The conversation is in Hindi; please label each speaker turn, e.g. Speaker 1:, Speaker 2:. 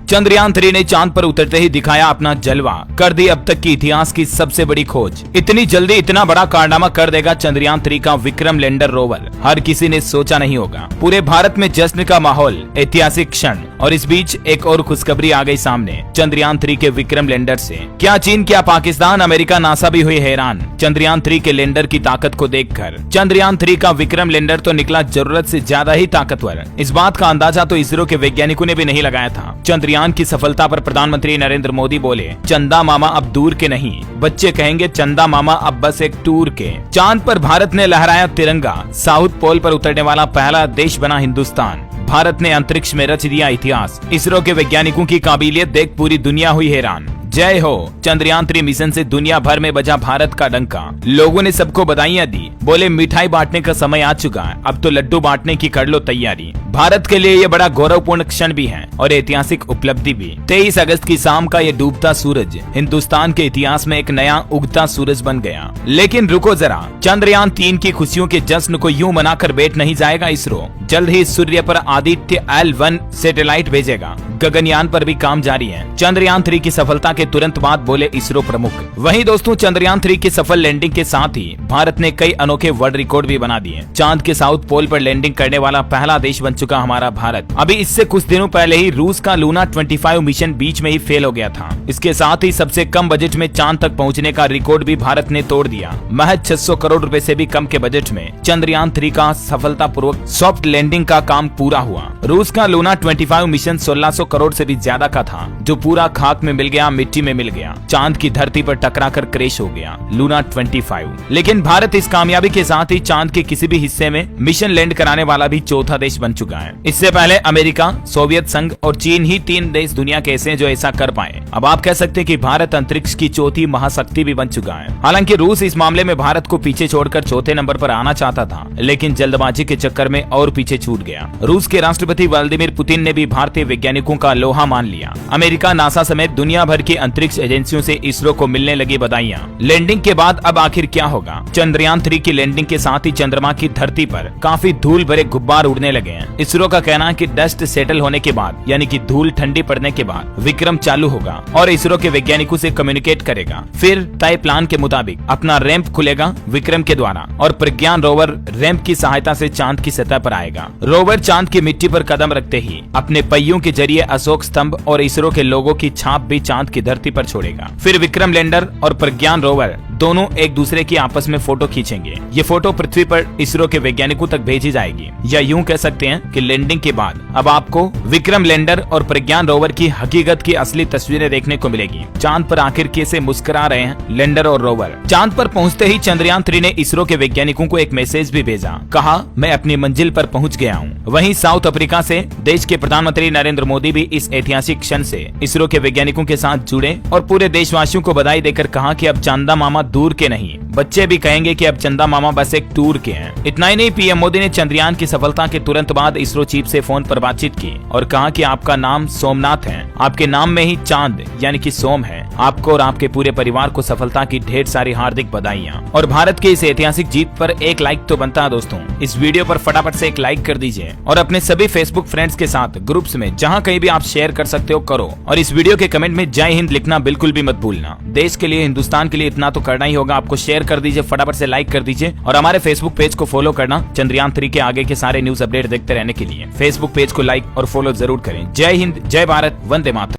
Speaker 1: चंद्रयान 3 ने चांद पर उतरते ही दिखाया अपना जलवा, कर दी अब तक की इतिहास की सबसे बड़ी खोज। इतनी जल्दी इतना बड़ा कारनामा कर देगा चंद्रयान 3 का विक्रम लैंडर रोवर, हर किसी ने सोचा नहीं होगा। पूरे भारत में जश्न का माहौल, ऐतिहासिक क्षण, और इस बीच एक और खुशखबरी आ गई सामने चंद्रयान 3 के विक्रम लैंडर से। क्या चीन, क्या पाकिस्तान, अमेरिका, नासा भी हुई हैरान चंद्रयान 3 के लैंडर की ताकत को देखकर। चंद्रयान 3 का विक्रम लैंडर तो निकला जरूरत से ज्यादा ही ताकतवर। इस बात का अंदाजा तो इसरो के वैज्ञानिकों ने भी नहीं लगाया था। चंद्रयान की सफलता पर प्रधानमंत्री नरेंद्र मोदी बोले, चंदा मामा अब दूर के नहीं, बच्चे कहेंगे चंदा मामा अब बस एक टूर के। चांद पर भारत ने लहराया तिरंगा, साउथ पोल पर उतरने वाला पहला देश बना हिंदुस्तान। भारत ने अंतरिक्ष में रच दिया इतिहास। इसरो के वैज्ञानिकों की काबिलियत देख पूरी दुनिया हुई हैरान। जय हो। चंद्रयान 3 मिशन से दुनिया भर में बजा भारत का डंका। लोगों ने सबको बधाइयां दी, बोले मिठाई बांटने का समय आ चुका है, अब तो लड्डू बांटने की कर लो तैयारी। भारत के लिए ये बड़ा गौरवपूर्ण क्षण भी है और ऐतिहासिक उपलब्धि भी। 23 अगस्त की शाम का ये डूबता सूरज हिंदुस्तान के इतिहास में एक नया उगता सूरज बन गया। लेकिन रुको जरा, चंद्रयान 3 की खुशियों के जश्न को यूं मनाकर बैठ नहीं जाएगा इसरो। जल्द ही सूर्य पर आदित्य L1 सैटेलाइट भेजेगा। गगनयान पर भी काम जारी है। चंद्रयान 3 की सफलता के तुरंत बाद बोले इसरो प्रमुख। वहीं दोस्तों, चंद्रयान 3 की सफल लैंडिंग के साथ ही भारत ने कई अनोखे वर्ल्ड रिकॉर्ड भी बना दिए। चांद के साउथ पोल पर लैंडिंग करने वाला पहला देश बन चुका हमारा भारत। अभी इससे कुछ दिनों पहले ही रूस का लूना 25 मिशन बीच में ही फेल हो गया था। इसके साथ ही सबसे कम बजट में चांद तक पहुँचने का रिकॉर्ड भी भारत ने तोड़ दिया। महज 600 करोड़ रुपए से भी कम के बजट में चंद्रयान 3 का सफलतापूर्वक सॉफ्ट लैंडिंग का काम पूरा हुआ। रूस का लूना 25 मिशन 1600 करोड़ से भी ज्यादा का था, जो पूरा खाक में मिल गया, मिट्टी में मिल गया, चांद की धरती पर टकराकर क्रैश हो गया लूना 25। लेकिन भारत इस कामयाबी के साथ ही चांद के किसी भी हिस्से में मिशन लैंड कराने वाला भी चौथा देश बन चुका है। इससे पहले अमेरिका, सोवियत संघ और चीन ही 3 देश दुनिया के ऐसे हैं जो ऐसा कर पाए। अब आप कह सकते हैं कि भारत अंतरिक्ष की चौथी महाशक्ति भी बन चुका है। हालांकि रूस इस मामले में भारत को पीछे छोड़कर चौथे नंबर पर आना चाहता था, लेकिन जल्दबाजी के चक्कर में और पीछे छूट गया। रूस के राष्ट्रपति व्लादिमीर पुतिन ने भी भारतीय वैज्ञानिकों का लोहा मान लिया। अमेरिका, नासा समेत दुनिया भर की अंतरिक्ष एजेंसियों से इसरो को मिलने लगी बधाइयां। लैंडिंग के बाद अब आखिर क्या होगा? चंद्रयान 3 की लैंडिंग के साथ ही चंद्रमा की धरती पर काफी धूल भरे गुब्बार उड़ने लगे हैं। इसरो का कहना है कि डस्ट सेटल होने के बाद, यानी कि धूल ठंडी पड़ने के बाद विक्रम चालू होगा और इसरो के वैज्ञानिकों से कम्युनिकेट करेगा। फिर तय प्लान के मुताबिक अपना रैंप खुलेगा विक्रम के द्वारा और प्रज्ञान रोवर रैंप की सहायता से चांद की सतह पर आएगा। रोवर चांद की मिट्टी पर कदम रखते ही अपने पहियों के जरिए अशोक स्तंभ और इसरो के लोगों की छाप भी चांद की धरती पर छोड़ेगा। फिर विक्रम लैंडर और प्रज्ञान रोवर दोनों एक दूसरे की आपस में फोटो खींचेंगे। ये फोटो पृथ्वी पर इसरो के वैज्ञानिकों तक भेजी जाएगी। या यूं कह सकते हैं कि लैंडिंग के बाद अब आपको विक्रम लैंडर और प्रज्ञान रोवर की हकीकत की असली तस्वीरें देखने को मिलेगी। चांद पर आखिर कैसे मुस्कुरा रहे हैं लैंडर और रोवर। चांद पर पहुंचते ही चंद्रयान 3 ने इसरो के वैज्ञानिकों को एक मैसेज भी भेजा। कहा, मैं अपनी मंजिल पर पहुंच गया हूं। वहीं साउथ अफ्रीका से देश के प्रधानमंत्री नरेंद्र मोदी भी इस ऐतिहासिक क्षण से इसरो के वैज्ञानिकों के साथ जुड़े और पूरे देशवासियों को बधाई देकर कहा कि अब चंदा मामा दूर के नहीं, बच्चे भी कहेंगे कि अब चंदा मामा बस एक टूर के हैं। इतना ही नहीं, पीएम मोदी ने चंद्रयान की सफलता के तुरंत बाद इसरो चीफ से फोन पर बातचीत की और कहा कि आपका नाम सोमनाथ है, आपके नाम में ही चांद यानी कि सोम है। आपको और आपके पूरे परिवार को सफलता की ढेर सारी हार्दिक बधाइयां। और भारत की इस ऐतिहासिक जीत पर एक लाइक तो बनता है दोस्तों। इस वीडियो पर फटाफट से एक लाइक कर दीजिए और अपने सभी फेसबुक फ्रेंड्स के साथ ग्रुप्स में जहाँ कहीं भी आप शेयर कर सकते हो करो। और इस वीडियो के कमेंट में जय हिंद लिखना बिल्कुल भी मत भूलना। देश के लिए, हिंदुस्तान के लिए इतना तो करना ही होगा। आपको शेयर कर दीजिए, फटाफट से लाइक कर दीजिए और हमारे फेसबुक पेज को फॉलो करना चंद्रयान 3 के आगे के सारे न्यूज अपडेट देखते रहने के लिए। फेसबुक पेज को लाइक और फॉलो जरूर करें। जय हिंद, जय भारत, वंदे मातरम।